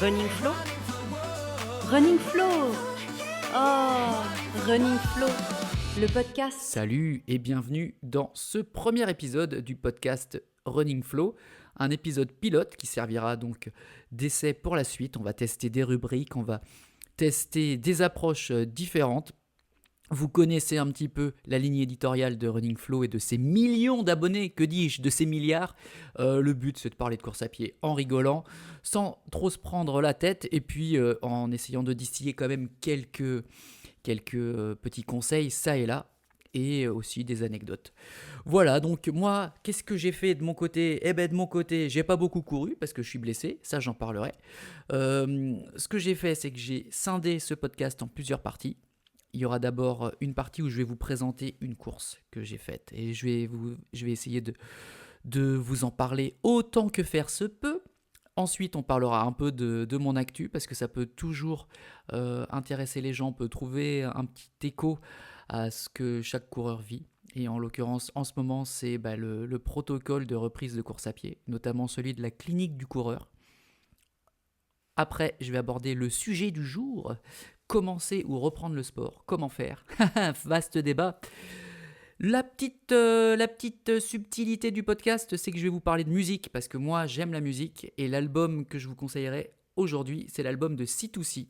Running Flow. Running Flow. Oh, Running Flow, le podcast. Salut et bienvenue dans ce premier épisode du podcast Running Flow, un épisode pilote qui servira donc d'essai pour la suite. On va tester des rubriques, on va tester des approches différentes. Vous connaissez un petit peu la ligne éditoriale de Running Flow et de ses millions d'abonnés, que dis-je, de ses milliards. Le but, c'est de parler de course à pied en rigolant, sans trop se prendre la tête, et puis en essayant de distiller quand même quelques petits conseils, ça et là, et aussi des anecdotes. Voilà, donc moi, qu'est-ce que j'ai fait de mon côté ? Eh ben de mon côté, j'ai pas beaucoup couru, parce que je suis blessé, ça j'en parlerai. Ce que j'ai fait, c'est que j'ai scindé ce podcast en plusieurs parties. Il y aura d'abord une partie où je vais vous présenter une course que j'ai faite et je vais essayer de vous en parler autant que faire se peut. Ensuite, on parlera un peu de mon actu parce que ça peut toujours intéresser les gens, on peut trouver un petit écho à ce que chaque coureur vit. Et en l'occurrence, en ce moment, c'est le protocole de reprise de course à pied, notamment celui de la clinique du coureur. Après, je vais aborder le sujet du jour, commencer ou reprendre le sport, comment faire. Vaste débat. La petite subtilité du podcast, c'est que je vais vous parler de musique, parce que moi j'aime la musique, et l'album que je vous conseillerais aujourd'hui, c'est l'album de C2C.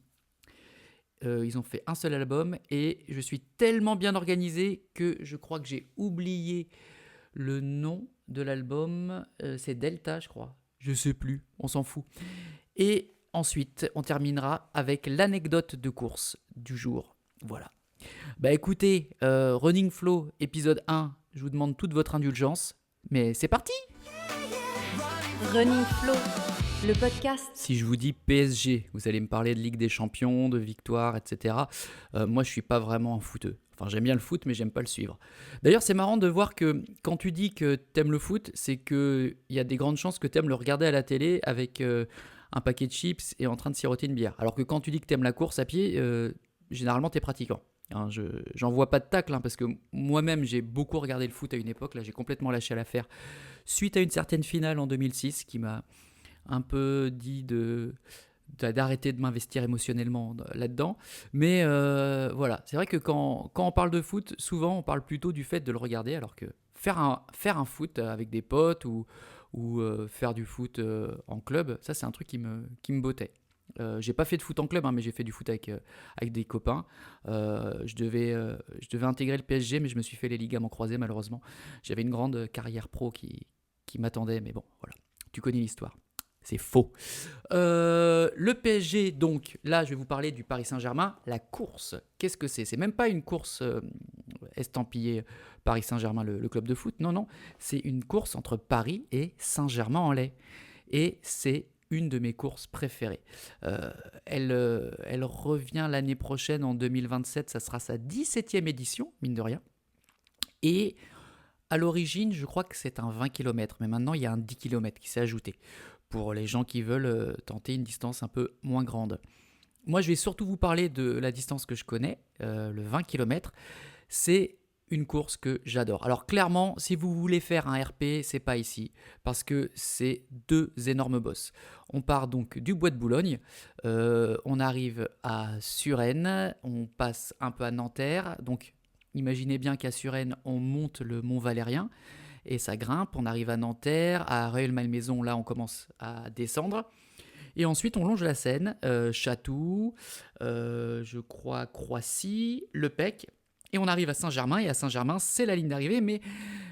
Ils ont fait un seul album, et je suis tellement bien organisé que je crois que j'ai oublié le nom de l'album. C'est Delta, je crois. Je sais plus, on s'en fout. Et ensuite, on terminera avec l'anecdote de course du jour. Voilà. Bah écoutez, Running Flow, épisode 1, je vous demande toute votre indulgence, mais c'est parti. Running Flow, le podcast. Si je vous dis PSG, vous allez me parler de Ligue des Champions, de victoire, etc. Moi, je suis pas vraiment un footeux. Enfin, j'aime bien le foot, mais j'aime pas le suivre. D'ailleurs, c'est marrant de voir que quand tu dis que t'aimes le foot, c'est qu'il y a des grandes chances que t'aimes le regarder à la télé avec un paquet de chips et en train de siroter une bière. Alors que quand tu dis que t'aimes la course à pied, généralement, t'es pratiquant. Hein, j'en vois pas de tacle, hein, parce que moi-même, j'ai beaucoup regardé le foot à une époque. Là, j'ai complètement lâché l'affaire suite à une certaine finale en 2006 qui m'a un peu dit d'arrêter de m'investir émotionnellement là-dedans. Mais voilà, c'est vrai que quand on parle de foot, souvent on parle plutôt du fait de le regarder, alors que faire un foot avec des potes ou faire du foot en club, ça c'est un truc qui me bottait. J'ai pas fait de foot en club, hein, mais j'ai fait du foot avec des copains. Je devais intégrer le PSG, mais je me suis fait les ligaments croisés malheureusement. J'avais une grande carrière pro qui m'attendait, mais bon, voilà, tu connais l'histoire. C'est faux. Le PSG, donc, là, je vais vous parler du Paris Saint-Germain. La course, qu'est-ce que c'est ? C'est même pas une course estampillée Paris Saint-Germain, le club de foot. Non, non. C'est une course entre Paris et Saint-Germain-en-Laye. Et c'est une de mes courses préférées. Elle revient l'année prochaine, en 2027. Ça sera sa 17e édition, mine de rien. Et à l'origine, je crois que c'est un 20 km. Mais maintenant, il y a un 10 km qui s'est ajouté pour les gens qui veulent tenter une distance un peu moins grande. Moi, je vais surtout vous parler de la distance que je connais, le 20 km. C'est une course que j'adore. Alors clairement, si vous voulez faire un RP, c'est pas ici, parce que c'est deux énormes bosses. On part donc du Bois de Boulogne, on arrive à Suresnes, on passe un peu à Nanterre, donc imaginez bien qu'à Suresnes, on monte le Mont Valérien, et ça grimpe, on arrive à Nanterre, à Rueil-Malmaison, là on commence à descendre, et ensuite on longe la Seine, Chatou, je crois Croissy, Le Pec, et on arrive à Saint-Germain, et à Saint-Germain c'est la ligne d'arrivée, mais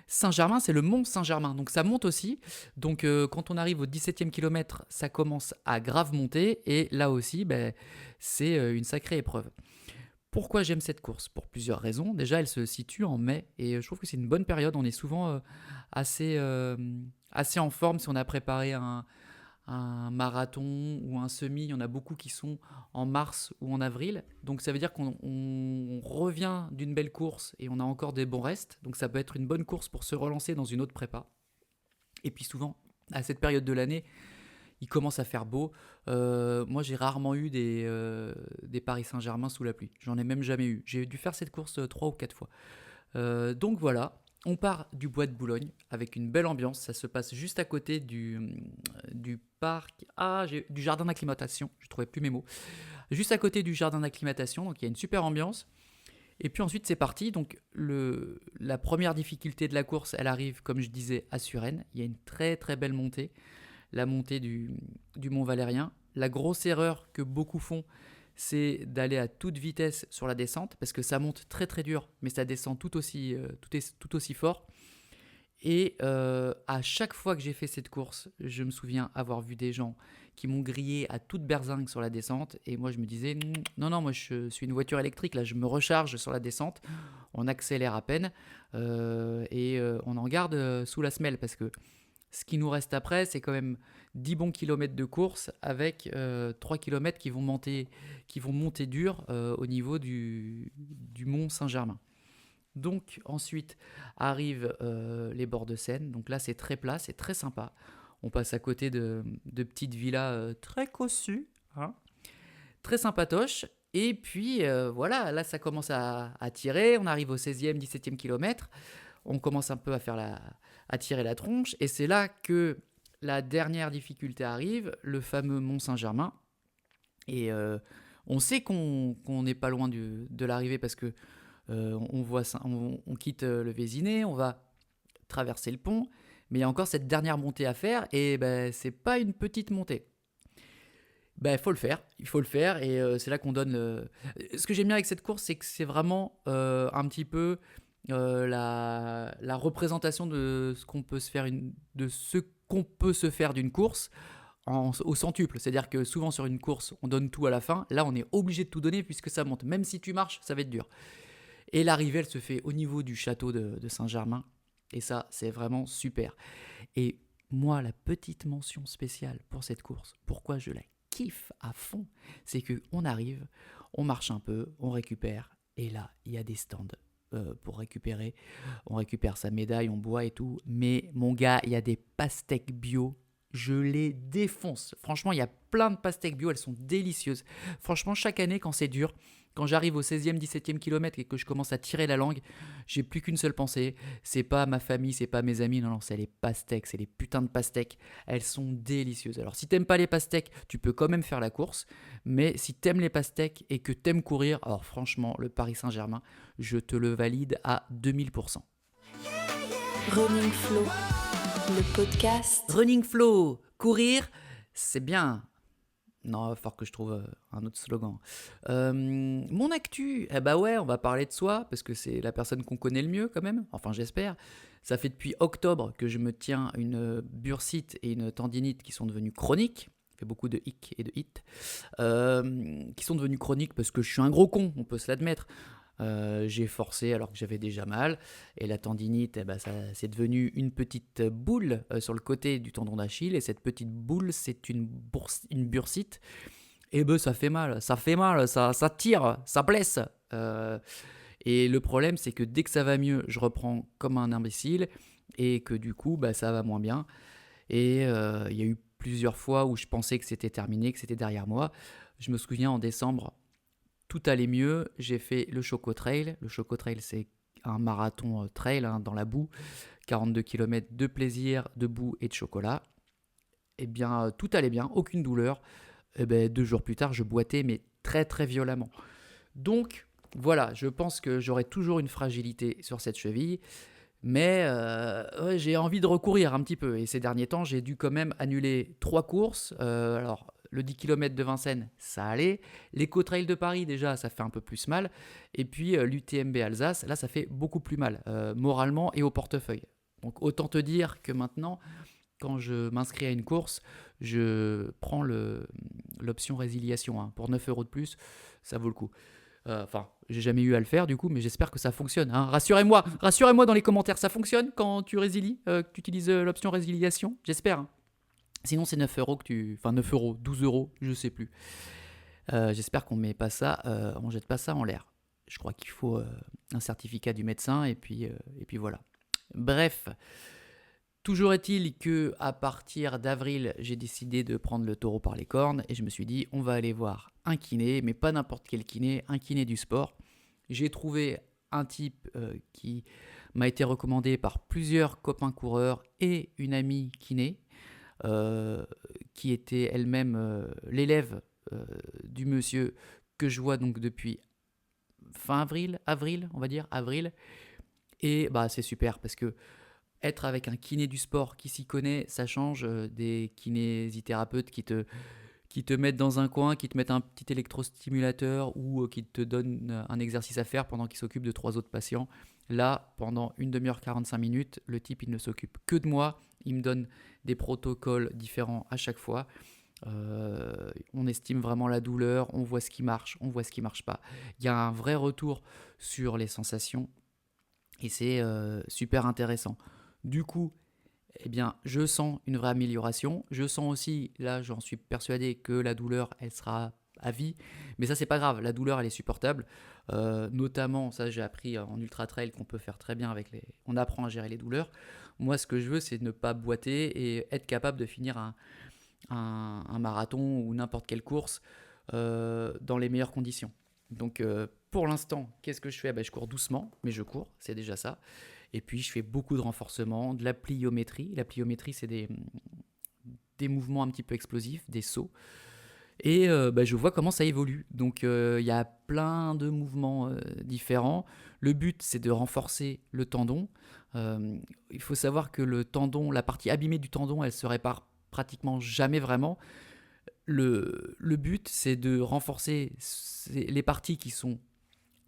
Saint-Germain c'est le mont Saint-Germain, donc ça monte aussi, donc quand on arrive au 17e kilomètre, ça commence à grave monter, et là aussi c'est une sacrée épreuve. Pourquoi j'aime cette course ? Pour plusieurs raisons. Déjà, elle se situe en mai et je trouve que c'est une bonne période. On est souvent assez, assez en forme si on a préparé un marathon ou un semi. Il y en a beaucoup qui sont en mars ou en avril. Donc ça veut dire qu'on revient d'une belle course et on a encore des bons restes. Donc ça peut être une bonne course pour se relancer dans une autre prépa. Et puis souvent, à cette période de l'année, il commence à faire beau. Moi, j'ai rarement eu des Paris Saint-Germain sous la pluie. J'en ai même jamais eu. J'ai dû faire cette course 3 ou 4 fois. Donc voilà, on part du Bois de Boulogne avec une belle ambiance. Ça se passe juste à côté du parc du jardin d'acclimatation, je trouvais plus mes mots. Juste à côté du jardin d'acclimatation, donc il y a une super ambiance. Et puis ensuite c'est parti, donc la première difficulté de la course, elle arrive comme je disais à Suresnes, il y a une très très belle montée, la montée du Mont Valérien. La grosse erreur que beaucoup font, c'est d'aller à toute vitesse sur la descente, parce que ça monte très très dur, mais ça descend tout aussi fort. Et à chaque fois que j'ai fait cette course, je me souviens avoir vu des gens qui m'ont grillé à toute berzingue sur la descente. Et moi, je me disais, non, moi, je suis une voiture électrique. Là, je me recharge sur la descente. On accélère à peine et on en garde sous la semelle. Parce que ce qui nous reste après, c'est quand même 10 bons kilomètres de course avec 3 kilomètres qui vont monter dur au niveau du mont Saint-Germain. Donc ensuite arrivent les bords de Seine. Donc là c'est très plat, c'est très sympa. On passe à côté de petites villas très cossues, hein, très sympatoches. Et puis voilà, là ça commence à tirer. On arrive au 16e, 17e kilomètre. On commence un peu à tirer la tronche. Et c'est là que la dernière difficulté arrive, le fameux Mont Saint-Germain. Et on sait qu'on n'est pas loin de l'arrivée parce que on quitte le Vésinet, on va traverser le pont, mais il y a encore cette dernière montée à faire et c'est pas une petite montée. Il faut le faire et c'est là qu'on donne. Ce que j'aime bien avec cette course, c'est que c'est vraiment un petit peu la représentation de ce qu'on peut se faire d'une course au centuple. C'est-à-dire que souvent sur une course, on donne tout à la fin. Là, on est obligé de tout donner puisque ça monte. Même si tu marches, ça va être dur. Et l'arrivée, elle se fait au niveau du château de Saint-Germain. Et ça, c'est vraiment super. Et moi, la petite mention spéciale pour cette course, pourquoi je la kiffe à fond, c'est qu'on arrive, on marche un peu, on récupère. Et là, il y a des stands pour récupérer. On récupère sa médaille, on boit et tout. Mais mon gars, il y a des pastèques bio. Je les défonce. Franchement, il y a plein de pastèques bio, elles sont délicieuses. Franchement, chaque année, quand c'est dur, quand j'arrive au 16e, 17e kilomètre et que je commence à tirer la langue, j'ai plus qu'une seule pensée. C'est pas ma famille, c'est pas mes amis, non, c'est les pastèques, c'est les putains de pastèques. Elles sont délicieuses. Alors, si t'aimes pas les pastèques, tu peux quand même faire la course. Mais si t'aimes les pastèques et que t'aimes courir, alors franchement, le Paris Saint-Germain, je te le valide à 2000%. Running Flow, le podcast. Running Flow, courir, c'est bien. Non, il va falloir que je trouve un autre slogan. Mon actu, ouais, on va parler de soi, parce que c'est la personne qu'on connaît le mieux quand même, enfin j'espère. Ça fait depuis octobre que je me tiens une bursite et une tendinite qui sont devenues chroniques. Je fais beaucoup de hic et de hit. Qui sont devenues chroniques parce que je suis un gros con, on peut se l'admettre. J'ai forcé alors que j'avais déjà mal et la tendinite c'est devenu une petite boule sur le côté du tendon d'Achille et cette petite boule c'est une bursite et ça fait mal, ça tire, ça blesse et le problème c'est que dès que ça va mieux je reprends comme un imbécile et que du coup ça va moins bien et il y a eu plusieurs fois où je pensais que c'était terminé, que c'était derrière moi. Je me souviens en décembre, tout allait mieux, j'ai fait le Choco Trail. Le Choco Trail, c'est un marathon trail dans la boue, 42 km de plaisir, de boue et de chocolat. Eh bien, tout allait bien, aucune douleur. 2 jours plus tard, je boitais, mais très très violemment. Donc, voilà, je pense que j'aurai toujours une fragilité sur cette cheville. Mais j'ai envie de recourir un petit peu. Et ces derniers temps, j'ai dû quand même annuler 3 courses. Alors, le 10 km de Vincennes, ça allait. L'Eco-Trail de Paris, déjà, ça fait un peu plus mal. Et puis l'UTMB Alsace, là, ça fait beaucoup plus mal, moralement et au portefeuille. Donc, autant te dire que maintenant, quand je m'inscris à une course, je prends l'option résiliation. Hein. Pour 9 € de plus, ça vaut le coup. J'ai jamais eu à le faire du coup, mais j'espère que ça fonctionne. Hein. Rassurez-moi dans les commentaires, ça fonctionne quand tu résilies, que tu utilises l'option résiliation, j'espère. Hein. Sinon, c'est 9 € 9 €, 12 €, je sais plus. J'espère qu'on met pas ça, on jette pas ça en l'air. Je crois qu'il faut un certificat du médecin et puis voilà. Bref. Toujours est-il que à partir d'avril, j'ai décidé de prendre le taureau par les cornes et je me suis dit on va aller voir un kiné, mais pas n'importe quel kiné, un kiné du sport. J'ai trouvé un type qui m'a été recommandé par plusieurs copains coureurs et une amie kiné qui était elle-même l'élève du monsieur que je vois donc depuis fin avril, on va dire, avril. Et bah, c'est super parce que être avec un kiné du sport qui s'y connaît, ça change des kinésithérapeutes qui te mettent dans un coin, qui te mettent un petit électrostimulateur ou qui te donnent un exercice à faire pendant qu'ils s'occupent de 3 autres patients. Là, pendant une demi-heure, 45 minutes, le type, il ne s'occupe que de moi. Il me donne des protocoles différents à chaque fois. On estime vraiment la douleur, on voit ce qui marche, on voit ce qui marche pas. Il y a un vrai retour sur les sensations et c'est super intéressant. Du coup, eh bien, je sens une vraie amélioration. Je sens aussi, là, j'en suis persuadé que la douleur, elle sera à vie. Mais ça, c'est pas grave. La douleur, elle est supportable. Notamment, ça, j'ai appris en ultra trail qu'on peut faire très bien avec les. On apprend à gérer les douleurs. Moi, ce que je veux, c'est ne pas boiter et être capable de finir un marathon ou n'importe quelle course dans les meilleures conditions. Donc, pour l'instant, qu'est-ce que je fais? Je cours doucement, mais je cours, c'est déjà ça. Et puis, je fais beaucoup de renforcement, de la pliométrie. La pliométrie, c'est des mouvements un petit peu explosifs, des sauts. Et je vois comment ça évolue. Donc, il y a plein de mouvements différents. Le but, c'est de renforcer le tendon. Il faut savoir que le tendon, la partie abîmée du tendon, elle se répare pratiquement jamais vraiment. Le but, c'est de renforcer les parties qui sont,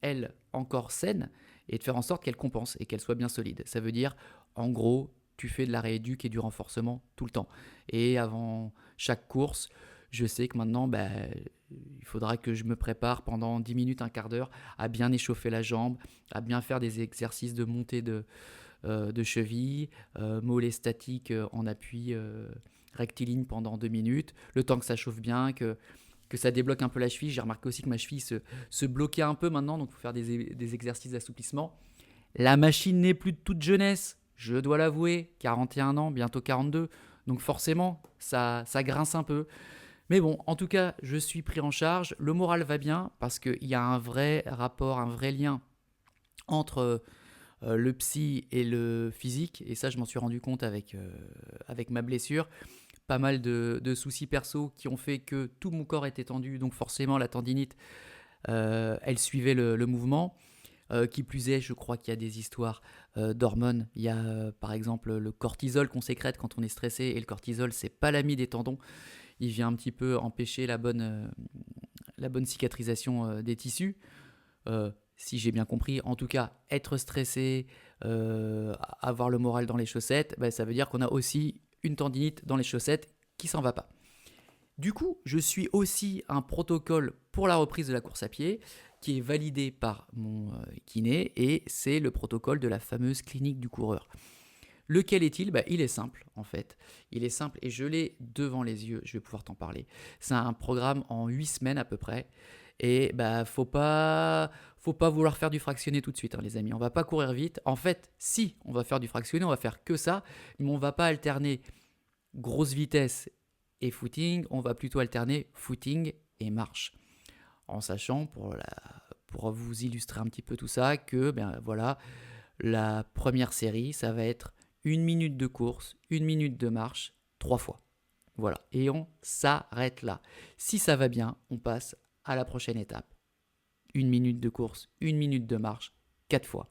elles, encore saines et de faire en sorte qu'elles compensent et qu'elles soient bien solides. Ça veut dire, en gros, tu fais de la rééduque et du renforcement tout le temps. Et avant chaque course, je sais que maintenant, il faudra que je me prépare pendant 10 minutes, un quart d'heure à bien échauffer la jambe, à bien faire des exercices de montée de cheville, mollet statique en appui rectiligne pendant 2 minutes, le temps que ça chauffe bien, que ça débloque un peu la cheville. J'ai remarqué aussi que ma cheville se bloquait un peu maintenant, donc il faut faire des exercices d'assouplissement. La machine n'est plus de toute jeunesse, je dois l'avouer, 41 ans, bientôt 42, donc forcément, ça grince un peu. Mais bon, en tout cas, je suis pris en charge, le moral va bien, parce qu'il y a un vrai rapport, un vrai lien entre le psy et le physique, et ça, je m'en suis rendu compte avec ma blessure. Pas mal de soucis perso qui ont fait que tout mon corps était tendu, donc forcément la tendinite, elle suivait le mouvement. Qui plus est, je crois qu'il y a des histoires d'hormones. Il y a par exemple le cortisol qu'on sécrète quand on est stressé, et le cortisol, c'est pas l'ami des tendons. Il vient un petit peu empêcher la bonne cicatrisation des tissus. Si j'ai bien compris, en tout cas, être stressé, avoir le moral dans les chaussettes, ça veut dire qu'on a aussi une tendinite dans les chaussettes qui s'en va pas. Du coup, je suis aussi un protocole pour la reprise de la course à pied qui est validé par mon kiné, et c'est le protocole de la fameuse clinique du coureur. Lequel est-il? Il est simple en fait. Il est simple et je l'ai devant les yeux, je vais pouvoir t'en parler. C'est un programme en 8 semaines à peu près. Et faut pas vouloir faire du fractionné tout de suite, les amis. On va pas courir vite. En fait, si on va faire du fractionné, on va faire que ça, mais on va pas alterner grosse vitesse et footing. On va plutôt alterner footing et marche. En sachant, pour vous illustrer un petit peu tout ça, que voilà, la première série, ça va être 1 minute de course, 1 minute de marche, 3 fois. Voilà, et on s'arrête là. Si ça va bien, on passe à la prochaine étape. 1 minute de course, 1 minute de marche, 4 fois.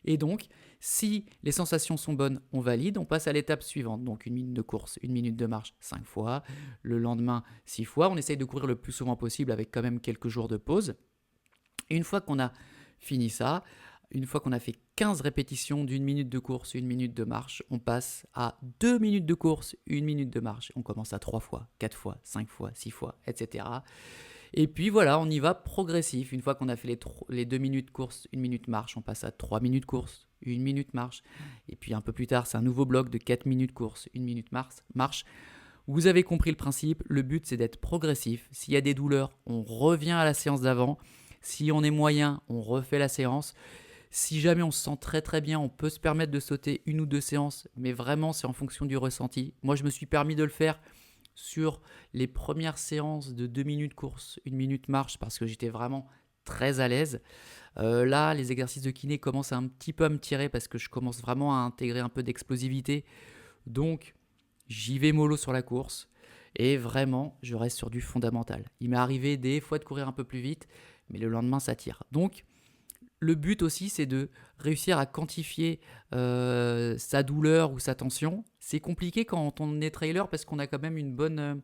Et donc, si les sensations sont bonnes, on valide, on passe à l'étape suivante. Donc 1 minute de course, 1 minute de marche, 5 fois. Le lendemain, 6 fois. On essaye de courir le plus souvent possible avec quand même quelques jours de pause. Et une fois qu'on a fini ça, une fois qu'on a fait 15 répétitions d'1 minute de course, 1 minute de marche, on passe à 2 minutes de course, 1 minute de marche. On commence à 3 fois, 4 fois, 5 fois, 6 fois, etc. Et puis voilà, on y va progressif. Une fois qu'on a fait les 2 minutes course, 1 minute marche, on passe à 3 minutes course, 1 minute marche. Et puis un peu plus tard, c'est un nouveau bloc de 4 minutes course, 1 minute marche. Vous avez compris le principe, le but c'est d'être progressif. S'il y a des douleurs, on revient à la séance d'avant. Si on est moyen, on refait la séance. Si jamais on se sent très très bien, on peut se permettre de sauter 1 ou 2 séances, mais vraiment c'est en fonction du ressenti. Moi je me suis permis de le faire sur les premières séances de 2 minutes course, 1 minute marche, parce que j'étais vraiment très à l'aise. Là, les exercices de kiné commencent un petit peu à me tirer parce que je commence vraiment à intégrer un peu d'explosivité. Donc, j'y vais mollo sur la course. Et vraiment, je reste sur du fondamental. Il m'est arrivé des fois de courir un peu plus vite, mais le lendemain, ça tire. Donc, le but aussi, c'est de réussir à quantifier sa douleur ou sa tension. C'est compliqué quand on est trailer parce qu'on a quand même une bonne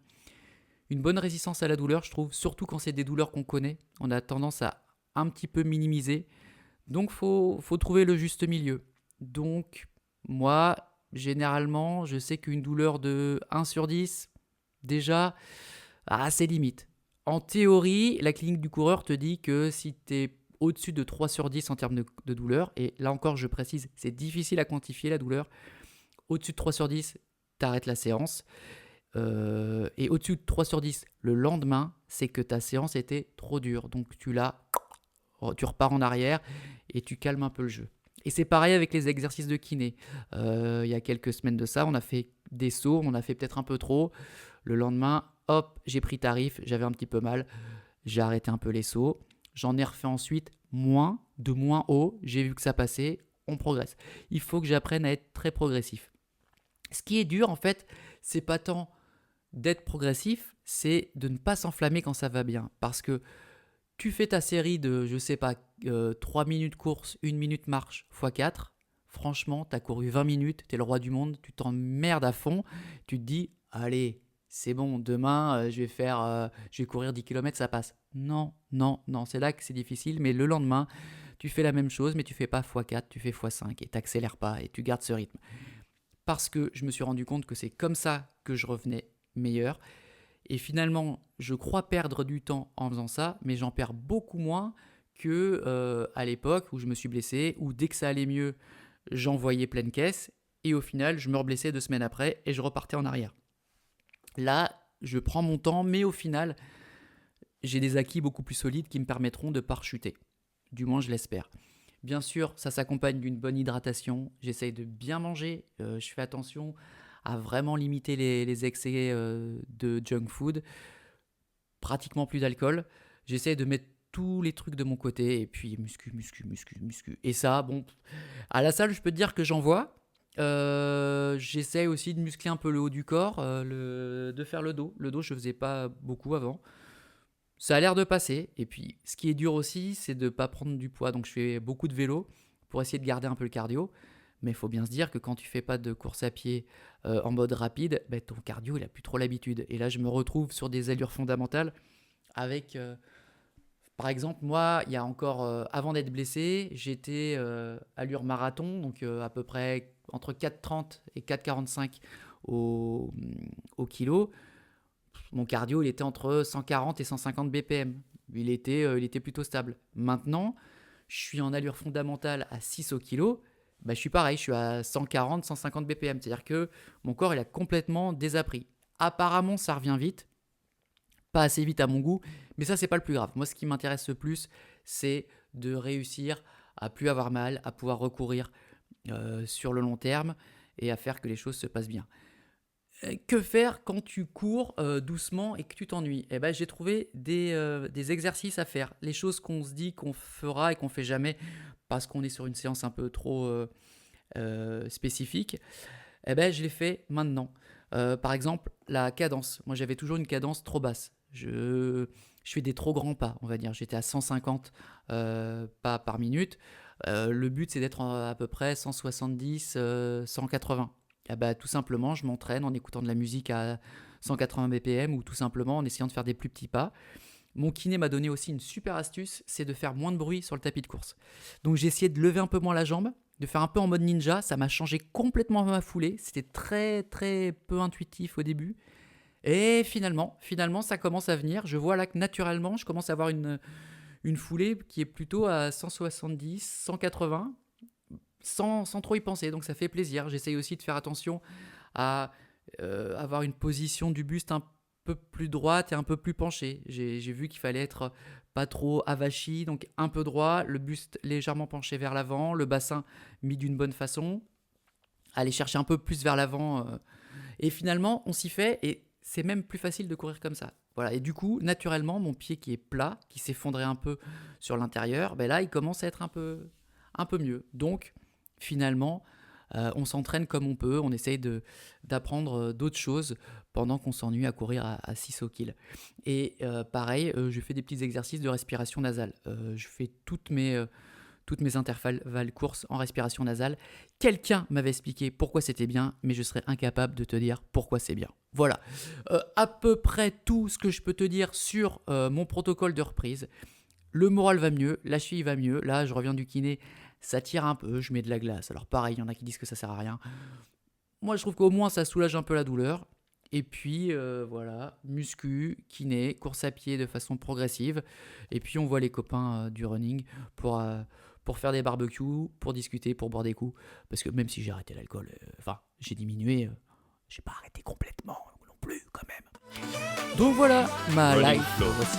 résistance à la douleur, je trouve. Surtout quand c'est des douleurs qu'on connaît. On a tendance à un petit peu minimiser. Donc, faut trouver le juste milieu. Donc, moi, généralement, je sais qu'une douleur de 1 sur 10, déjà, c'est limite. En théorie, la clinique du coureur te dit que si tu es au-dessus de 3 sur 10 en termes de douleur, et là encore, je précise, c'est difficile à quantifier la douleur. Au-dessus de 3 sur 10, tu arrêtes la séance. Et au-dessus de 3 sur 10, le lendemain, c'est que ta séance était trop dure. Donc tu repars en arrière et tu calmes un peu le jeu. Et c'est pareil avec les exercices de kiné. Il y a quelques semaines de ça, on a fait des sauts, on a fait peut-être un peu trop. Le lendemain, hop, j'ai pris tarif, j'avais un petit peu mal, j'ai arrêté un peu les sauts. J'en ai refait ensuite de moins haut, j'ai vu que ça passait, on progresse. Il faut que j'apprenne à être très progressif. Ce qui est dur en fait, c'est pas tant d'être progressif, c'est de ne pas s'enflammer quand ça va bien. Parce que tu fais ta série de, je sais pas, 3 minutes course, 1 minute marche, x 4. Franchement, tu as couru 20 minutes, tu es le roi du monde, tu t'emmerdes à fond. Tu te dis, allez, c'est bon, demain, je vais courir 10 km, ça passe. Non, non, non, c'est là que c'est difficile. Mais le lendemain, tu fais la même chose, mais tu fais pas x4, tu fais x5 et tu n'accélères pas et tu gardes ce rythme. Parce que je me suis rendu compte que c'est comme ça que je revenais meilleur. Et finalement, je crois perdre du temps en faisant ça, mais j'en perds beaucoup moins que à l'époque où je me suis blessé, où dès que ça allait mieux, j'envoyais pleine caisse, et au final, je me reblessais 2 semaines après et je repartais en arrière. Là, je prends mon temps, mais au final, j'ai des acquis beaucoup plus solides qui me permettront de ne pas rechuter. Du moins, je l'espère. Bien sûr, ça s'accompagne d'une bonne hydratation. J'essaye de bien manger. Je fais attention à vraiment limiter les excès de junk food. Pratiquement plus d'alcool. J'essaye de mettre tous les trucs de mon côté. Et puis, muscu. Et ça, bon, à la salle, je peux te dire que j'en vois. J'essaye aussi de muscler un peu le haut du corps, de faire le dos. Le dos, je ne faisais pas beaucoup avant. Ça a l'air de passer. Et puis, ce qui est dur aussi, c'est de ne pas prendre du poids. Donc, je fais beaucoup de vélo pour essayer de garder un peu le cardio. Mais il faut bien se dire que quand tu fais pas de course à pied en mode rapide, ton cardio, il n'a plus trop l'habitude. Et là, je me retrouve sur des allures fondamentales avec... par exemple, moi, il y a encore... avant d'être blessé, j'étais allure marathon, donc à peu près entre 4,30 et 4,45 au kilo. Mon cardio, il était entre 140 et 150 BPM. Il était plutôt stable. Maintenant, je suis en allure fondamentale à 6 au kilo. Je suis pareil, je suis à 140, 150 BPM. C'est-à-dire que mon corps, il a complètement désappris. Apparemment, ça revient vite. Pas assez vite à mon goût, mais ça, c'est pas le plus grave. Moi, ce qui m'intéresse le plus, c'est de réussir à plus avoir mal, à pouvoir recourir sur le long terme et à faire que les choses se passent bien. Que faire quand tu cours doucement et que tu t'ennuies ? J'ai trouvé des exercices à faire. Les choses qu'on se dit qu'on fera et qu'on fait jamais parce qu'on est sur une séance un peu trop spécifique. Je les fais maintenant. Par exemple, la cadence. Moi, j'avais toujours une cadence trop basse. Je fais des trop grands pas, on va dire. J'étais à 150 pas par minute. Le but, c'est d'être à peu près 170, 180. Tout simplement, je m'entraîne en écoutant de la musique à 180 BPM ou tout simplement en essayant de faire des plus petits pas. Mon kiné m'a donné aussi une super astuce, c'est de faire moins de bruit sur le tapis de course. Donc j'ai essayé de lever un peu moins la jambe, de faire un peu en mode ninja, ça m'a changé complètement ma foulée, c'était très très peu intuitif au début. Et finalement, ça commence à venir. Je vois là que naturellement, je commence à avoir une foulée qui est plutôt à 170, 180, sans trop y penser. Donc ça fait plaisir. J'essaye aussi de faire attention à avoir une position du buste un peu plus droite et un peu plus penchée. J'ai vu qu'il fallait être pas trop avachi, donc un peu droit, le buste légèrement penché vers l'avant, le bassin mis d'une bonne façon, aller chercher un peu plus vers l'avant. Et finalement, on s'y fait et c'est même plus facile de courir comme ça. Voilà. Et du coup, naturellement, mon pied qui est plat, qui s'effondrait un peu sur l'intérieur, là, il commence à être un peu mieux. Donc, finalement, On s'entraîne comme on peut, on essaye d'apprendre d'autres choses pendant qu'on s'ennuie à courir à 6 au kill. Et pareil, je fais des petits exercices de respiration nasale. Je fais toutes mes intervalles courses en respiration nasale. Quelqu'un m'avait expliqué pourquoi c'était bien, mais je serais incapable de te dire pourquoi c'est bien. Voilà, à peu près tout ce que je peux te dire sur mon protocole de reprise. Le moral va mieux, la cheville va mieux. Là, je reviens du kiné, ça tire un peu, je mets de la glace. Alors pareil, il y en a qui disent que ça sert à rien. Moi, je trouve qu'au moins, ça soulage un peu la douleur. Et puis, voilà, muscu, kiné, course à pied de façon progressive. Et puis, on voit les copains du running pour faire des barbecues, pour discuter, pour boire des coups. Parce que même si j'ai arrêté l'alcool, j'ai diminué, j'ai pas arrêté complètement non plus, quand même. Donc voilà, ma Running life, Flow. voici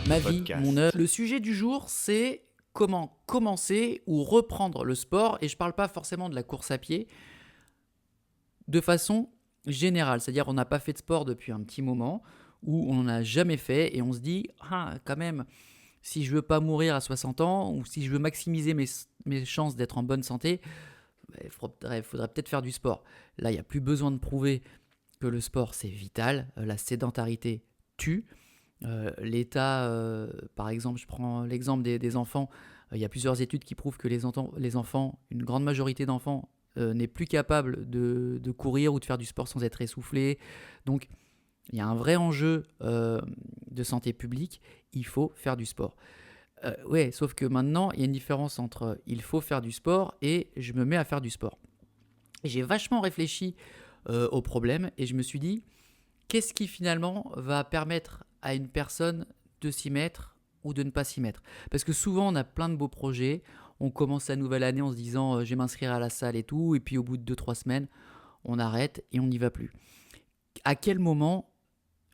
ma vie, Podcast. mon œuvre. Le sujet du jour, c'est comment commencer ou reprendre le sport. Et je parle pas forcément de la course à pied, de façon générale. C'est-à-dire, on n'a pas fait de sport depuis un petit moment, ou on n'en a jamais fait, et on se dit, quand même, si je veux pas mourir à 60 ans, ou si je veux maximiser mes chances d'être en bonne santé, il faudrait peut-être faire du sport. Là, il n'y a plus besoin de prouver que le sport, c'est vital. La sédentarité tue. L'État, par exemple, je prends l'exemple des enfants, il y a plusieurs études qui prouvent que les enfants, une grande majorité d'enfants, n'est plus capable de courir ou de faire du sport sans être essoufflé. Donc, il y a un vrai enjeu de santé publique, il faut faire du sport. Ouais, sauf que maintenant, il y a une différence entre il faut faire du sport et je me mets à faire du sport. Et j'ai vachement réfléchi au problème et je me suis dit, qu'est-ce qui finalement va permettre à une personne de s'y mettre ou de ne pas s'y mettre? Parce que souvent, on a plein de beaux projets, on commence la nouvelle année en se disant je vais m'inscrire à la salle et tout, et puis au bout de 2-3 semaines, on arrête et on n'y va plus. À quel moment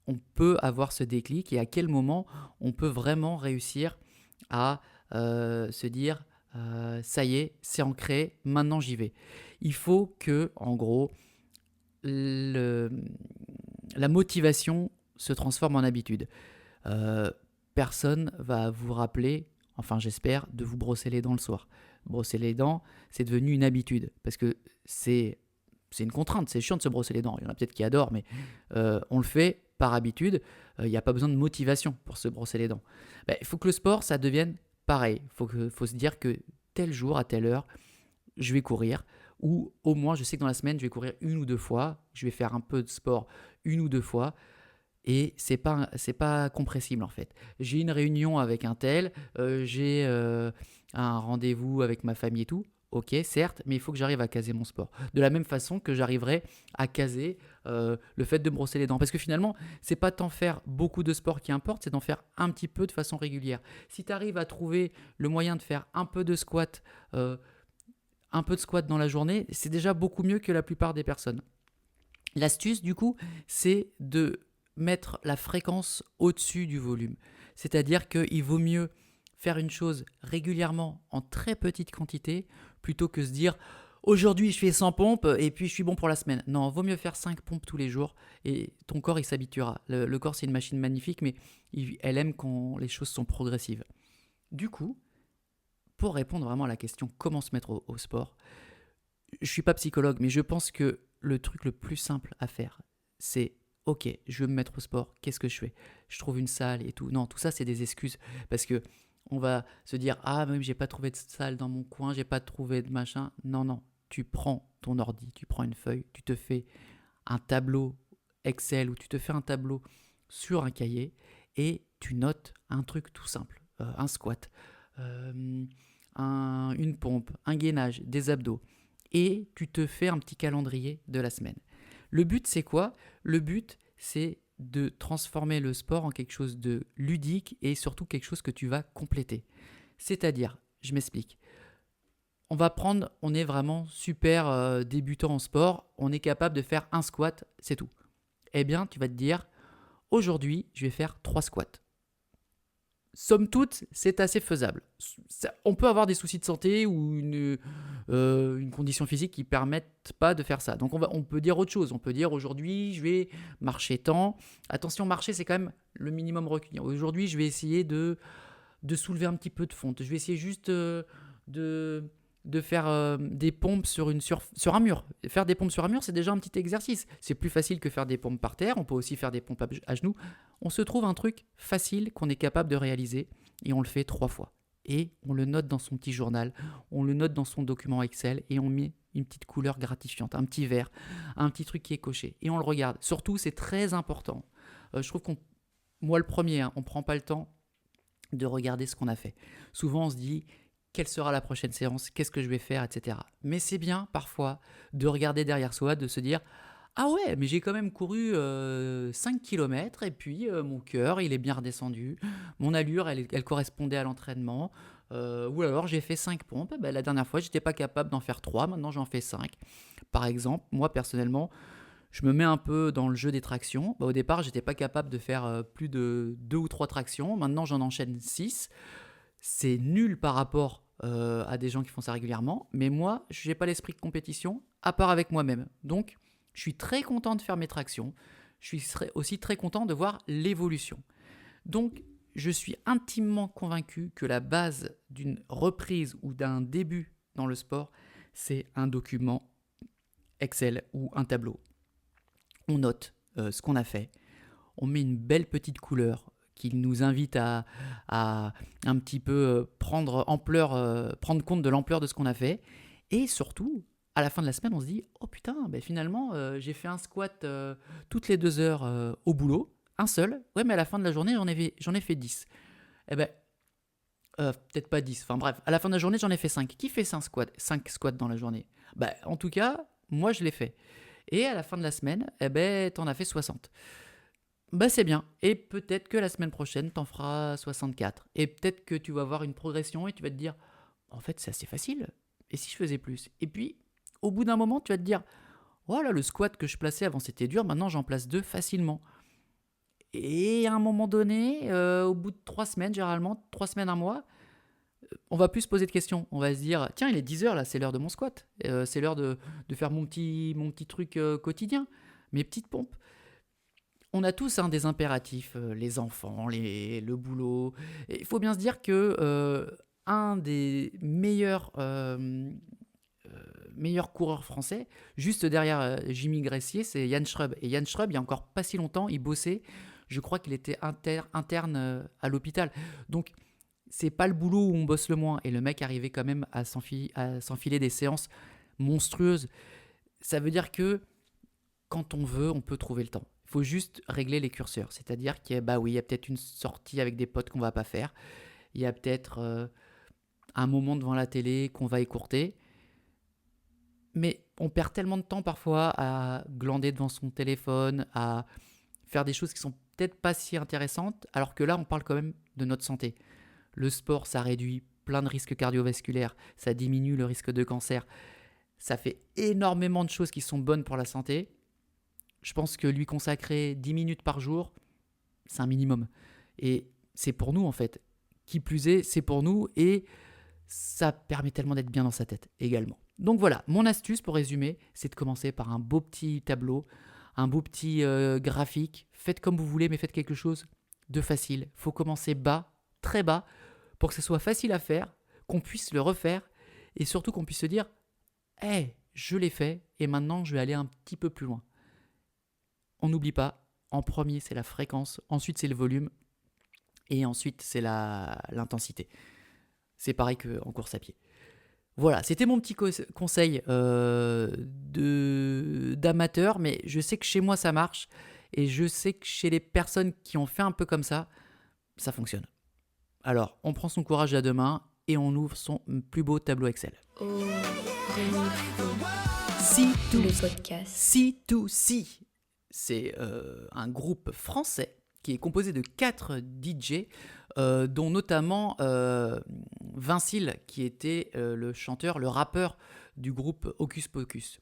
on peut avoir ce déclic et à quel moment on peut vraiment réussir à se dire ça y est, c'est ancré, maintenant j'y vais. Il faut que, en gros, la motivation se transforme en habitude. Personne va vous rappeler, enfin j'espère, de vous brosser les dents le soir. Brosser les dents, c'est devenu une habitude parce que c'est une contrainte, c'est chiant de se brosser les dents. Il y en a peut-être qui adorent, mais on le fait par habitude. Il n'y a pas besoin de motivation pour se brosser les dents. Il faut que le sport, ça devienne pareil. Il faut se dire que tel jour, à telle heure, je vais courir. Ou au moins, je sais que dans la semaine, je vais courir 1 ou 2 fois. Je vais faire un peu de sport 1 ou 2 fois. Et c'est pas compressible en fait. J'ai une réunion avec un tel, j'ai un rendez-vous avec ma famille et tout. Ok, certes, mais il faut que j'arrive à caser mon sport. De la même façon que j'arriverai à caser le fait de me brosser les dents. Parce que finalement, c'est pas tant faire beaucoup de sport qui importe, c'est d'en faire un petit peu de façon régulière. Si tu arrives à trouver le moyen de faire un peu de squat dans la journée, c'est déjà beaucoup mieux que la plupart des personnes. L'astuce, du coup, c'est de mettre la fréquence au-dessus du volume. C'est-à-dire qu'il vaut mieux faire une chose régulièrement en très petite quantité plutôt que se dire aujourd'hui je fais 100 pompes et puis je suis bon pour la semaine. Non, vaut mieux faire 5 pompes tous les jours et ton corps il s'habituera. Le corps c'est une machine magnifique mais elle aime quand les choses sont progressives. Du coup, pour répondre vraiment à la question comment se mettre au sport, je ne suis pas psychologue mais je pense que le truc le plus simple à faire c'est ok, je veux me mettre au sport, qu'est-ce que je fais? Je trouve une salle et tout. Non, tout ça, c'est des excuses. Parce que on va se dire, même j'ai pas trouvé de salle dans mon coin, j'ai pas trouvé de machin. Non, tu prends ton ordi, tu prends une feuille, tu te fais un tableau Excel ou tu te fais un tableau sur un cahier et tu notes un truc tout simple. Un squat, une pompe, un gainage, des abdos. Et tu te fais un petit calendrier de la semaine. Le but, c'est quoi? Le but, c'est de transformer le sport en quelque chose de ludique et surtout quelque chose que tu vas compléter. C'est-à-dire, je m'explique. On est vraiment super débutant en sport, on est capable de faire un squat, c'est tout. Eh bien, tu vas te dire, aujourd'hui, je vais faire 3 squats. Somme toute, c'est assez faisable. On peut avoir des soucis de santé ou une condition physique qui ne permettent pas de faire ça. Donc on peut dire autre chose. On peut dire aujourd'hui, je vais marcher tant. Attention, marcher, c'est quand même le minimum requis. Aujourd'hui, je vais essayer de soulever un petit peu de fonte. Je vais essayer juste de de faire des pompes sur un mur. Faire des pompes sur un mur, c'est déjà un petit exercice. C'est plus facile que faire des pompes par terre. On peut aussi faire des pompes à genoux. On se trouve un truc facile qu'on est capable de réaliser et on le fait 3 fois. Et on le note dans son petit journal, on le note dans son document Excel et on met une petite couleur gratifiante, un petit vert, un petit truc qui est coché. Et on le regarde. Surtout, c'est très important. Je trouve moi le premier, on ne prend pas le temps de regarder ce qu'on a fait. Souvent, on se dit, quelle sera la prochaine séance, qu'est-ce que je vais faire, etc. Mais c'est bien parfois de regarder derrière soi, de se dire, ah ouais, mais j'ai quand même couru 5 km et puis mon cœur, il est bien redescendu, mon allure, elle correspondait à l'entraînement, ou alors j'ai fait 5 pompes, ben, la dernière fois, j'étais pas capable d'en faire 3, maintenant j'en fais 5. Par exemple, moi personnellement, je me mets un peu dans le jeu des tractions. Au départ, j'étais pas capable de faire plus de 2 ou 3 tractions. Maintenant, j'en enchaîne 6. C'est nul par rapport à des gens qui font ça régulièrement. Mais moi, je n'ai pas l'esprit de compétition, à part avec moi-même. Donc, je suis très content de faire mes tractions. Je suis aussi très content de voir l'évolution. Donc, je suis intimement convaincu que la base d'une reprise ou d'un début dans le sport, c'est un document Excel ou un tableau. On note ce qu'on a fait, on met une belle petite couleur qui nous invite à un petit peu prendre compte de l'ampleur de ce qu'on a fait, et surtout, à la fin de la semaine, on se dit « Oh putain, ben finalement, j'ai fait un squat toutes les 2 heures au boulot, un seul, ouais, mais à la fin de la journée, j'en ai fait 10. » Eh ben, peut-être pas 10, enfin bref, à la fin de la journée, j'en ai fait 5. Qui fait 5 squats dans la journée? Ben, en tout cas, moi, je l'ai fait. Et à la fin de la semaine, eh ben, t'en as fait 60. Bah c'est bien. Et peut-être que la semaine prochaine, t'en feras 64. Et peut-être que tu vas voir une progression et tu vas te dire, en fait, c'est assez facile. Et si je faisais plus? Et puis, au bout d'un moment, tu vas te dire, voilà, le squat que je plaçais avant, c'était dur. Maintenant, j'en place 2 facilement. Et à un moment donné, au bout de 3 semaines, généralement, 3 semaines, un mois, on va plus se poser de questions. On va se dire, tiens, il est 10 heures là, c'est l'heure de mon squat. C'est l'heure de faire mon petit truc quotidien, mes petites pompes. On a tous des impératifs, les enfants, le boulot. Il faut bien se dire que un des meilleurs coureurs français, juste derrière Jimmy Gressier, c'est Yann Schrub. Et Yann Schrub, il y a encore pas si longtemps, il bossait. Je crois qu'il était interne à l'hôpital. Donc, c'est pas le boulot où on bosse le moins. Et le mec arrivait quand même à s'enfiler des séances monstrueuses. Ça veut dire que quand on veut, on peut trouver le temps. Il faut juste régler les curseurs. C'est-à-dire qu'il y a, oui, il y a peut-être une sortie avec des potes qu'on va pas faire. Il y a peut-être un moment devant la télé qu'on va écourter. Mais on perd tellement de temps parfois à glander devant son téléphone, à faire des choses qui sont peut-être pas si intéressantes, alors que là, on parle quand même de notre santé. Le sport, ça réduit plein de risques cardiovasculaires, ça diminue le risque de cancer, ça fait énormément de choses qui sont bonnes pour la santé. Je pense que lui consacrer 10 minutes par jour, c'est un minimum. Et c'est pour nous en fait. Qui plus est, c'est pour nous et ça permet tellement d'être bien dans sa tête également. Donc voilà, mon astuce pour résumer, c'est de commencer par un beau petit tableau, un beau petit graphique. Faites comme vous voulez, mais faites quelque chose de facile. Il faut commencer bas, très bas, pour que ce soit facile à faire, qu'on puisse le refaire et surtout qu'on puisse se dire « Hey, je l'ai fait et maintenant je vais aller un petit peu plus loin ». On n'oublie pas, en premier c'est la fréquence, ensuite c'est le volume et ensuite c'est l'intensité. C'est pareil qu'en course à pied. Voilà, c'était mon petit conseil d'amateur, mais je sais que chez moi ça marche et je sais que chez les personnes qui ont fait un peu comme ça fonctionne. Alors, on prend son courage à deux mains et on ouvre son plus beau tableau Excel. Oh, Running Flow, le podcast. C2C, c'est un groupe français qui est composé de 4 DJ, dont notamment Vincile, qui était le chanteur, le rappeur du groupe Hocus Pocus.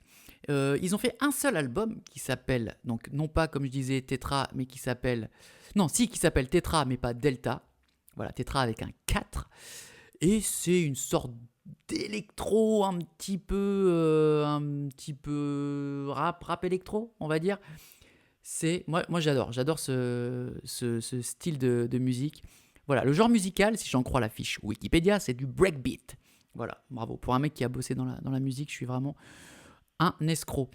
Ils ont fait un seul album qui s'appelle, donc non pas comme je disais Tetra, mais qui s'appelle Tetra, mais pas Delta. Voilà, Tetra avec un 4. Et c'est une sorte d'électro un petit peu rap électro, on va dire. Moi j'adore ce style de musique. Voilà, le genre musical, si j'en crois la fiche Wikipédia, c'est du breakbeat. Voilà, bravo. Pour un mec qui a bossé dans la musique, je suis vraiment un escroc.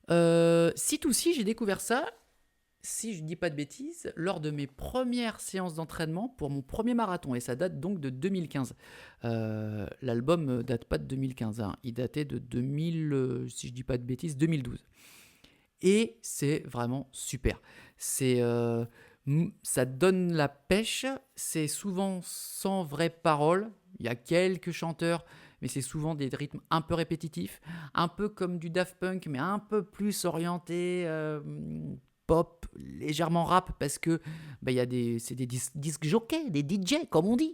C2C, j'ai découvert ça, si je ne dis pas de bêtises, lors de mes premières séances d'entraînement pour mon premier marathon. Et ça date donc de 2015. L'album ne date pas de 2015, hein. Il datait de 2000, si je ne dis pas de bêtises, 2012. Et c'est vraiment super. Ça donne la pêche, c'est souvent sans vraies paroles. Il y a quelques chanteurs, mais c'est souvent des rythmes un peu répétitifs, un peu comme du Daft Punk, mais un peu plus orienté pop, légèrement rap, parce que c'est des disques jockeys, des DJ, comme on dit,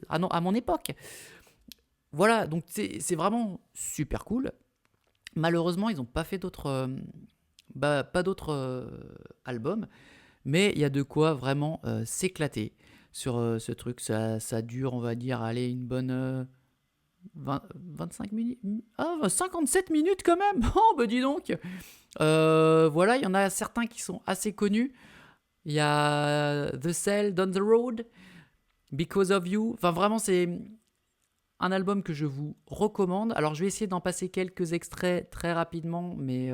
à mon époque. Voilà, donc c'est vraiment super cool. Malheureusement, ils n'ont pas fait pas d'autres albums, mais il y a de quoi vraiment s'éclater sur ce truc. Ça dure, on va dire, allez, une bonne 25 minutes. 57 minutes quand même. Oh, bah dis donc. Voilà, il y en a certains qui sont assez connus. Il y a The Cell, Down the Road, Because of You. Enfin, vraiment, c'est un album que je vous recommande. Alors, je vais essayer d'en passer quelques extraits très rapidement, mais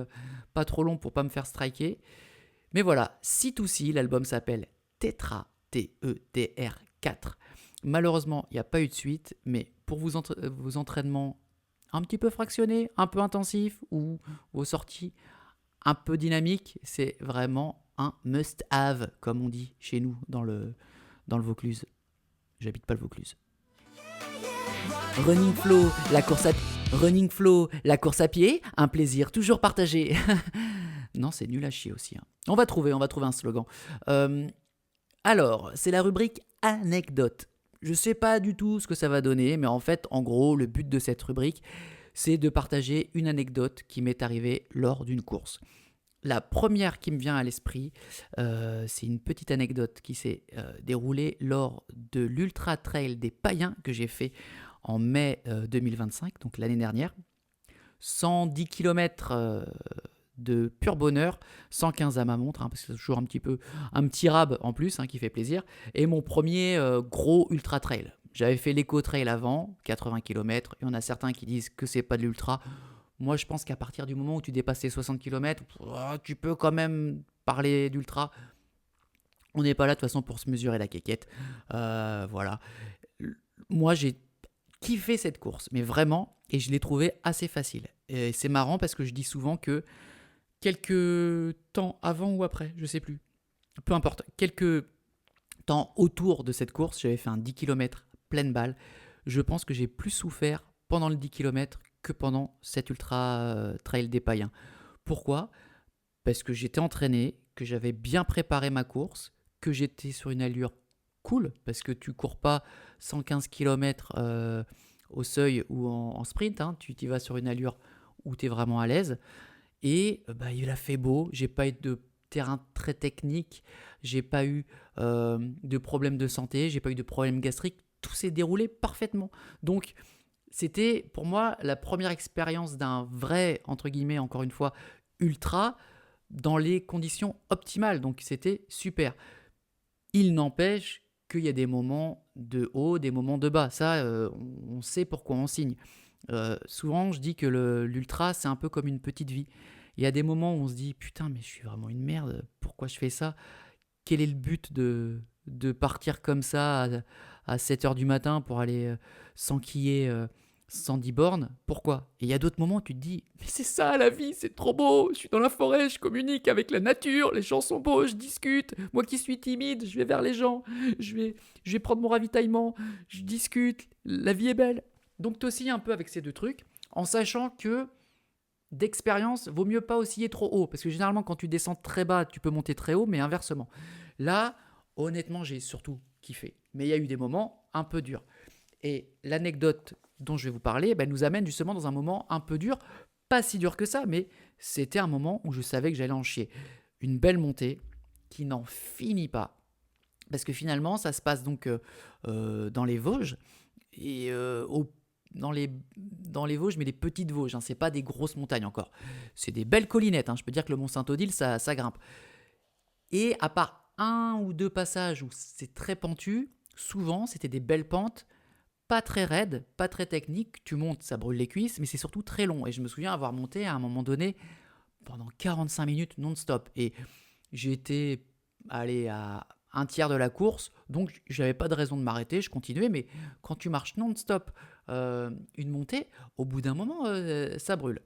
pas trop long pour pas me faire striker. Mais voilà, C2C, l'album s'appelle Tetra, T-E-T-R 4. Malheureusement, il n'y a pas eu de suite, mais pour vos entraînements un petit peu fractionnés, un peu intensifs, ou vos sorties un peu dynamiques, c'est vraiment un must-have, comme on dit chez nous dans le Vaucluse. J'habite pas le Vaucluse. Running Flow, la course à pied, un plaisir toujours partagé. Non, c'est nul à chier aussi, hein. On va trouver un slogan. Alors, c'est la rubrique anecdote. Je sais pas du tout ce que ça va donner, mais en fait, en gros, le but de cette rubrique, c'est de partager une anecdote qui m'est arrivée lors d'une course. La première qui me vient à l'esprit, c'est une petite anecdote qui s'est déroulée lors de l'Ultra Trail des Païens que j'ai fait en mai 2025, donc l'année dernière. 110 km de pur bonheur, 115 à ma montre, hein, parce que c'est toujours un petit rab en plus, hein, qui fait plaisir. Et mon premier gros ultra trail. J'avais fait l'éco trail avant, 80 km. Il y en a certains qui disent que c'est pas de l'ultra. Moi, je pense qu'à partir du moment où tu dépasses les 60 km, tu peux quand même parler d'ultra. On n'est pas là de toute façon pour se mesurer la quéquette. Voilà. Moi, j'ai kiffé cette course, mais vraiment, et je l'ai trouvée assez facile. Et c'est marrant parce que je dis souvent que quelques temps avant ou après, je sais plus, peu importe, quelques temps autour de cette course, j'avais fait un 10 km pleine balle. Je pense que j'ai plus souffert pendant le 10 km que pendant cet ultra trail des Païens. Pourquoi ? Parce que j'étais entraîné, que j'avais bien préparé ma course, que j'étais sur une allure cool, parce que tu cours pas 115 km au seuil ou en sprint, hein, tu y vas sur une allure où tu es vraiment à l'aise. Et il a fait beau, j'ai pas eu de terrain très technique, j'ai pas eu de problème de santé, j'ai pas eu de problème gastrique, tout s'est déroulé parfaitement. Donc c'était pour moi la première expérience d'un vrai, entre guillemets, encore une fois, ultra dans les conditions optimales, donc c'était super. Il n'empêche qu'il y a des moments de haut, des moments de bas, ça on sait pourquoi on signe. Souvent, je dis que l'ultra, c'est un peu comme une petite vie. Il y a des moments où on se dit « Putain, mais je suis vraiment une merde, pourquoi je fais ça ? Quel est le but de partir comme ça à 7h du matin pour aller s'enquiller 110 bornes ? Pourquoi ?» Et il y a d'autres moments où tu te dis « Mais c'est ça la vie, c'est trop beau, je suis dans la forêt, je communique avec la nature, les gens sont beaux, je discute, moi qui suis timide, je vais vers les gens, je vais prendre mon ravitaillement, je discute, la vie est belle. » Donc t'oscilles un peu avec ces deux trucs, en sachant que d'expérience, vaut mieux pas osciller trop haut, parce que généralement quand tu descends très bas, tu peux monter très haut, mais inversement. Là, honnêtement, j'ai surtout kiffé. Mais il y a eu des moments un peu durs. Et l'anecdote dont je vais vous parler nous amène justement dans un moment un peu dur, pas si dur que ça, mais c'était un moment où je savais que j'allais en chier. Une belle montée qui n'en finit pas. Parce que finalement, ça se passe donc dans les Vosges, et dans les Vosges, mais les petites Vosges, hein, c'est pas des grosses montagnes encore. C'est des belles collinettes, hein, je peux dire que le Mont Saint-Odile, ça grimpe. Et à part un ou deux passages où c'est très pentu, souvent c'était des belles pentes pas très raide, pas très technique. Tu montes, ça brûle les cuisses, mais c'est surtout très long. Et je me souviens avoir monté à un moment donné pendant 45 minutes non-stop. Et j'ai été allé à un tiers de la course, donc j'avais pas de raison de m'arrêter, je continuais. Mais quand tu marches non-stop une montée, au bout d'un moment, ça brûle.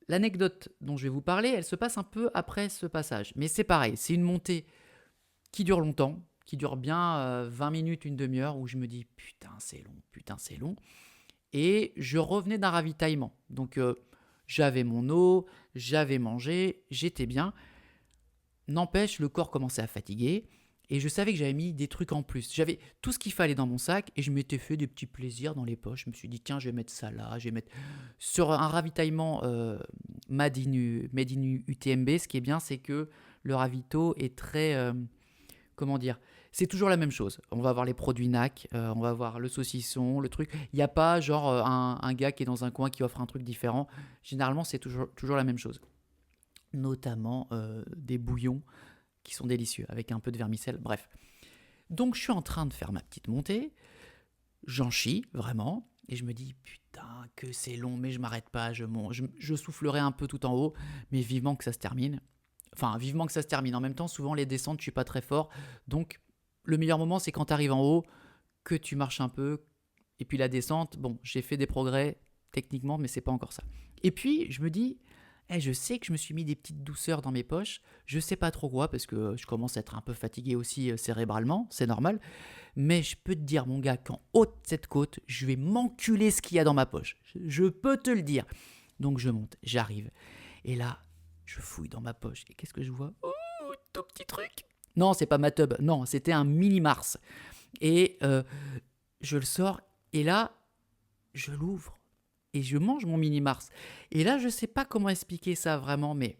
L'anecdote dont je vais vous parler, elle se passe un peu après ce passage. Mais c'est pareil, c'est une montée qui dure longtemps, qui dure bien 20 minutes, une demi-heure, où je me dis putain c'est long. Et je revenais d'un ravitaillement. Donc j'avais mon eau, j'avais mangé, j'étais bien. N'empêche, le corps commençait à fatiguer. Et je savais que j'avais mis des trucs en plus. J'avais tout ce qu'il fallait dans mon sac et je m'étais fait des petits plaisirs dans les poches. Je me suis dit, tiens, je vais mettre ça là, je vais mettre... Sur un ravitaillement Made in UTMB, ce qui est bien, c'est que le ravito est très... comment dire ? C'est toujours la même chose. On va avoir les produits NAC, on va avoir le saucisson, le truc. Il n'y a pas genre un gars qui est dans un coin qui offre un truc différent. Généralement, c'est toujours la même chose. Notamment des bouillons qui sont délicieux, avec un peu de vermicelle, bref. Donc je suis en train de faire ma petite montée, j'en chie, vraiment, et je me dis, putain, que c'est long, mais je m'arrête pas, je soufflerai un peu tout en haut, mais vivement que ça se termine. Enfin, vivement que ça se termine. En même temps, souvent, les descentes, je suis pas très fort, donc le meilleur moment, c'est quand tu arrives en haut, que tu marches un peu, et puis la descente, bon, j'ai fait des progrès techniquement, mais c'est pas encore ça. Et puis, je me dis... je sais que je me suis mis des petites douceurs dans mes poches, je sais pas trop quoi, parce que je commence à être un peu fatigué aussi cérébralement, c'est normal, mais je peux te dire, mon gars, qu'en haut de cette côte, je vais m'enculer ce qu'il y a dans ma poche. Je peux te le dire. Donc je monte, j'arrive, et là, je fouille dans ma poche, et qu'est-ce que je vois ? Oh, tout petit truc. Non, c'est pas ma tub, non, c'était un mini Mars. Et je le sors, et là, je l'ouvre. Et je mange mon mini Mars. Et là, je ne sais pas comment expliquer ça vraiment, mais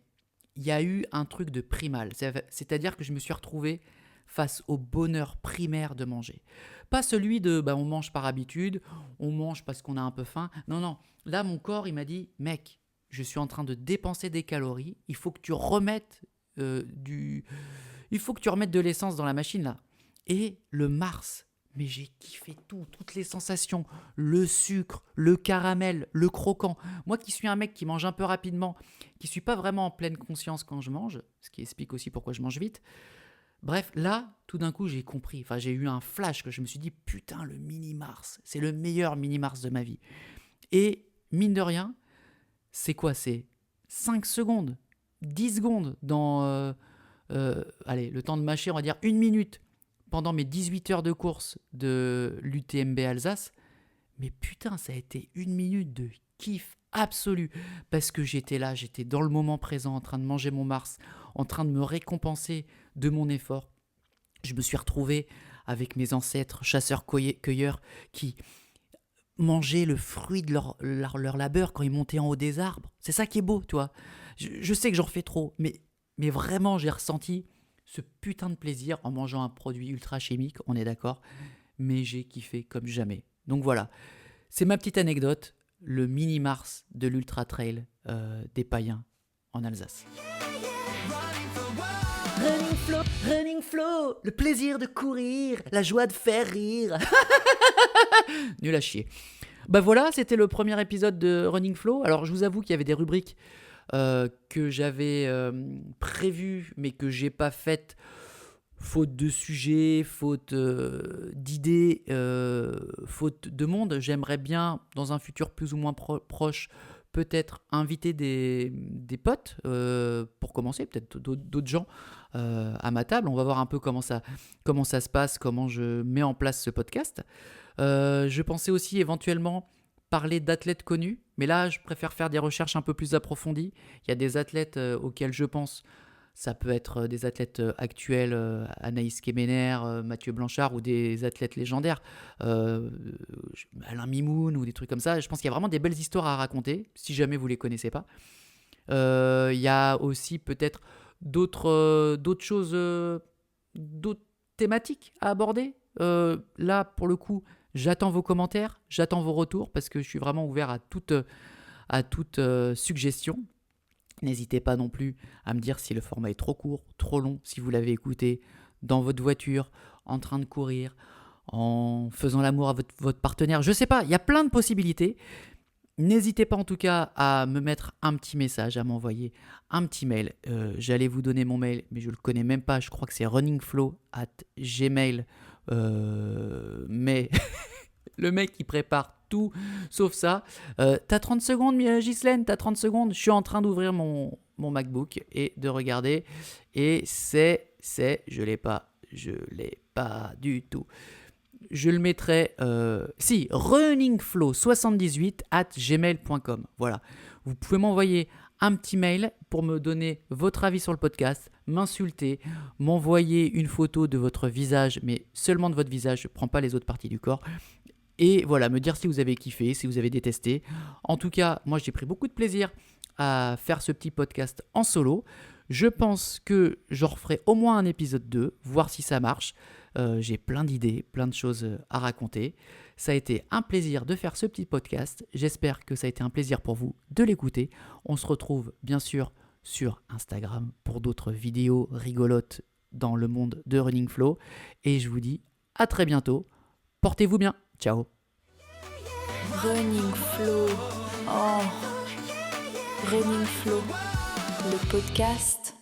il y a eu un truc de primal. C'est-à-dire que je me suis retrouvé face au bonheur primaire de manger. Pas celui de on mange par habitude, on mange parce qu'on a un peu faim. Non, non. Là, mon corps, il m'a dit, mec, je suis en train de dépenser des calories, il faut que tu remettes il faut que tu remettes de l'essence dans la machine là. Et le Mars, mais j'ai kiffé toutes les sensations, le sucre, le caramel, le croquant. Moi qui suis un mec qui mange un peu rapidement, qui suis pas vraiment en pleine conscience quand je mange, ce qui explique aussi pourquoi je mange vite. Bref, là, tout d'un coup, j'ai compris. Enfin, j'ai eu un flash que je me suis dit, putain, le mini-Mars, c'est le meilleur mini-Mars de ma vie. Et mine de rien, c'est quoi ? C'est 5 secondes, 10 secondes dans... allez, le temps de mâcher, on va dire 1 minute pendant mes 18 heures de course de l'UTMB Alsace, mais putain, ça a été 1 minute de kiff absolu, parce que j'étais là, j'étais dans le moment présent, en train de manger mon Mars, en train de me récompenser de mon effort. Je me suis retrouvé avec mes ancêtres chasseurs-cueilleurs qui mangeaient le fruit de leur labeur quand ils montaient en haut des arbres. C'est ça qui est beau, tu vois. Je sais que j'en fais trop, mais vraiment, j'ai ressenti ce putain de plaisir en mangeant un produit ultra chimique, on est d'accord, mais j'ai kiffé comme jamais. Donc voilà, c'est ma petite anecdote, le mini-Mars de l'Ultra Trail des Païens en Alsace. Running flow, le plaisir de courir, la joie de faire rire. Nul à chier. Bah voilà, c'était le premier épisode de Running Flow. Alors je vous avoue qu'il y avait des rubriques que j'avais prévues mais que j'ai pas faites faute de sujets, faute d'idées, faute de monde. J'aimerais bien dans un futur plus ou moins proche peut-être inviter des potes pour commencer, peut-être d'autres gens à ma table. On va voir un peu comment ça se passe, comment je mets en place ce podcast. Je pensais aussi éventuellement parler d'athlètes connus, mais là, je préfère faire des recherches un peu plus approfondies. Il y a des athlètes auxquels je pense. Ça peut être des athlètes actuels, Anaïs Kemener, Mathieu Blanchard, ou des athlètes légendaires, Alain Mimoun, ou des trucs comme ça. Je pense qu'il y a vraiment des belles histoires à raconter, si jamais vous ne les connaissez pas. Il y a aussi peut-être d'autres choses, d'autres thématiques à aborder. Là, pour le coup, j'attends vos commentaires, j'attends vos retours, parce que je suis vraiment ouvert à toute suggestion. N'hésitez pas non plus à me dire si le format est trop court, trop long, si vous l'avez écouté dans votre voiture, en train de courir, en faisant l'amour à votre partenaire. Je sais pas, il y a plein de possibilités. N'hésitez pas en tout cas à me mettre un petit message, à m'envoyer un petit mail. J'allais vous donner mon mail, mais je ne le connais même pas. Je crois que c'est runningflow@gmail. Mais le mec qui prépare tout sauf ça. T'as 30 secondes, Ghislaine, t'as 30 secondes. Je suis en train d'ouvrir mon MacBook et de regarder. Et je l'ai pas du tout. Je le mettrai, runningflow78@gmail.com. Voilà. Vous pouvez m'envoyer un petit mail pour me donner votre avis sur le podcast, m'insulter, m'envoyer une photo de votre visage, mais seulement de votre visage, je ne prends pas les autres parties du corps. Et voilà, me dire si vous avez kiffé, si vous avez détesté. En tout cas, moi j'ai pris beaucoup de plaisir à faire ce petit podcast en solo. Je pense que j'en referai au moins un épisode 2, voir si ça marche. J'ai plein d'idées, plein de choses à raconter. Ça a été un plaisir de faire ce petit podcast. J'espère que ça a été un plaisir pour vous de l'écouter. On se retrouve bien sûr sur Instagram pour d'autres vidéos rigolotes dans le monde de Running Flow. Et je vous dis à très bientôt. Portez-vous bien. Ciao. Running Flow. Oh. Running Flow. Le podcast.